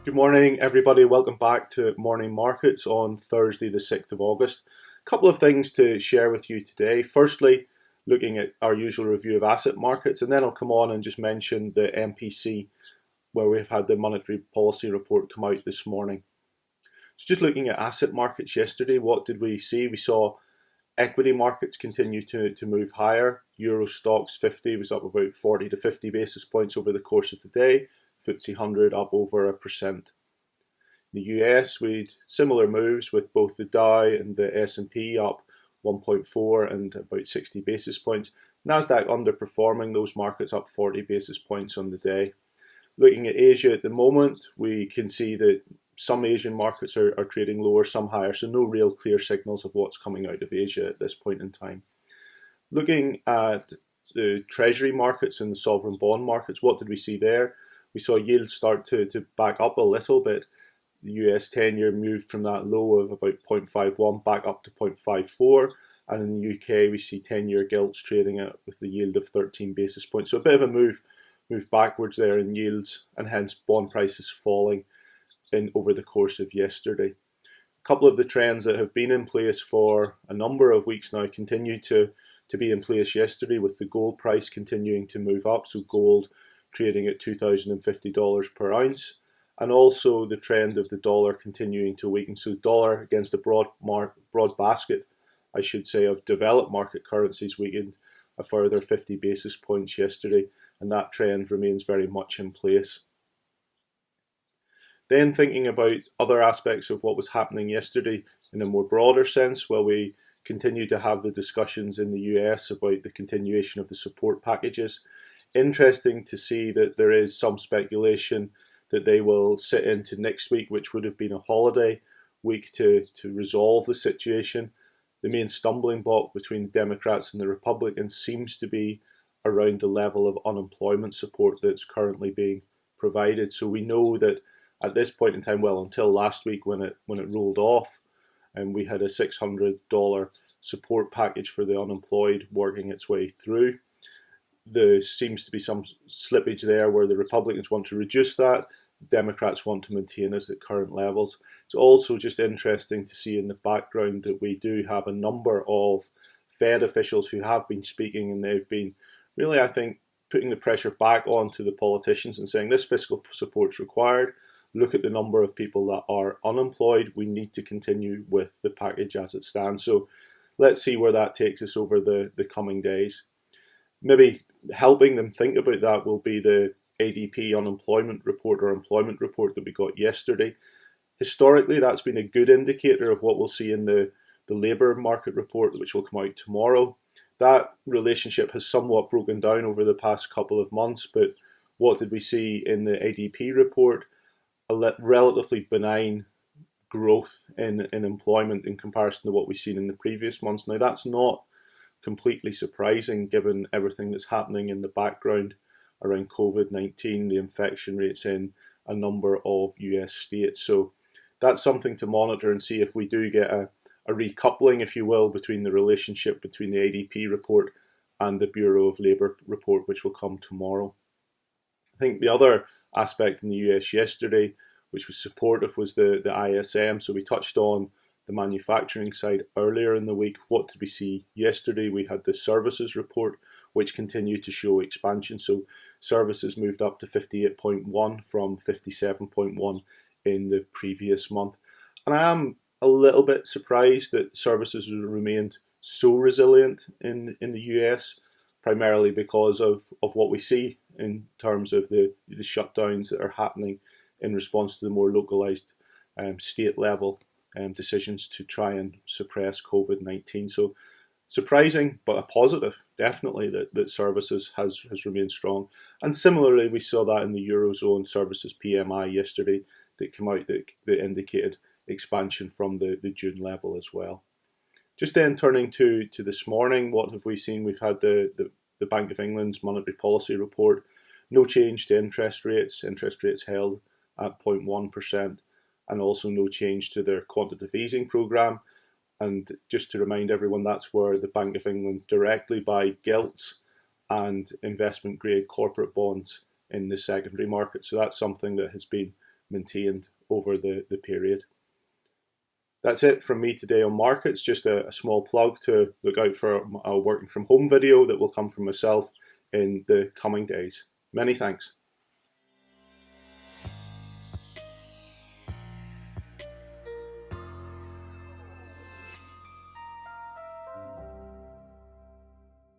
Good morning, everybody. Welcome back to Morning Markets on Thursday, the 6th of August. A couple of things to share with you today. Firstly, looking at our usual review of asset markets, and then I'll come on and just mention the MPC, where we've had the monetary policy report come out this morning. So, just looking at asset markets yesterday, what did we see? We saw equity markets continue to move higher. Euro Stocks 50 was up about 40 to 50 basis points over the course of the day. FTSE 100 up over 1%. In the US, we had similar moves with both the Dow and the S&P up 1.4 and about 60 basis points. Nasdaq underperforming those markets, up 40 basis points on the day. Looking at Asia at the moment, we can see that some Asian markets are trading lower, some higher, so no real clear signals of what's coming out of Asia at this point in time. Looking at the treasury markets and the sovereign bond markets, what did we see there? We saw yields start to back up a little bit. The US 10-year moved from that low of about 0.51 back up to 0.54. And in the UK, we see 10-year gilts trading at with the yield of 13 basis points. So a bit of a move backwards there in yields, and hence bond prices falling over the course of yesterday. A couple of the trends that have been in place for a number of weeks now continue to be in place yesterday, with the gold price continuing to move up. So gold trading at $2,050 per ounce, and also the trend of the dollar continuing to weaken. So dollar against a broad basket, I should say, of developed market currencies weakened a further 50 basis points yesterday, and that trend remains very much in place. Then thinking about other aspects of what was happening yesterday in a more broader sense, while we continue to have the discussions in the US about the continuation of the support packages. Interesting to see that there is some speculation that they will sit into next week, which would have been a holiday week, to resolve the situation. The main stumbling block between the Democrats and the Republicans seems to be around the level of unemployment support that's currently being provided. So we know that at this point in time, well, until last week when it rolled off, and we had a $600 support package for the unemployed working its way through. There seems to be some slippage there where the Republicans want to reduce that, Democrats want to maintain it at current levels. It's also just interesting to see in the background that we do have a number of Fed officials who have been speaking, and they've been really, I think, putting the pressure back onto the politicians and saying this fiscal support is required. Look at the number of people that are unemployed. We need to continue with the package as it stands. So let's see where that takes us over the coming days. Maybe helping them think about that will be the ADP unemployment report or employment report that we got yesterday. Historically, that's been a good indicator of what we'll see in the labour market report, which will come out tomorrow. That relationship has somewhat broken down over the past couple of months, but what did we see in the ADP report? A relatively benign growth in employment in comparison to what we've seen in the previous months. Now, that's not completely surprising given everything that's happening in the background around COVID-19, the infection rates in a number of US states. So that's something to monitor and see if we do get a recoupling, if you will, between the relationship between the ADP report and the Bureau of Labour report, which will come tomorrow. I think the other aspect in the US yesterday, which was supportive, was the ISM. So we touched on the manufacturing side earlier in the week. What did we see yesterday? We had the services report, which continued to show expansion. So services moved up to 58.1 from 57.1 in the previous month. And I am a little bit surprised that services remained so resilient in the US, primarily because of what we see in terms of the shutdowns that are happening in response to the more localized state level decisions to try and suppress COVID-19. So surprising, but a positive, definitely, that services has remained strong. And similarly, we saw that in the Eurozone services PMI yesterday that came out that indicated expansion from the June level as well. Just then turning to this morning, what have we seen? We've had the Bank of England's monetary policy report. No change to interest rates held at 0.1%, and also no change to their quantitative easing programme. And just to remind everyone, that's where the Bank of England directly buy gilts and investment grade corporate bonds in the secondary market. So that's something that has been maintained over the period. That's it from me today on markets. Just a small plug to look out for a working from home video that will come from myself in the coming days. Many thanks.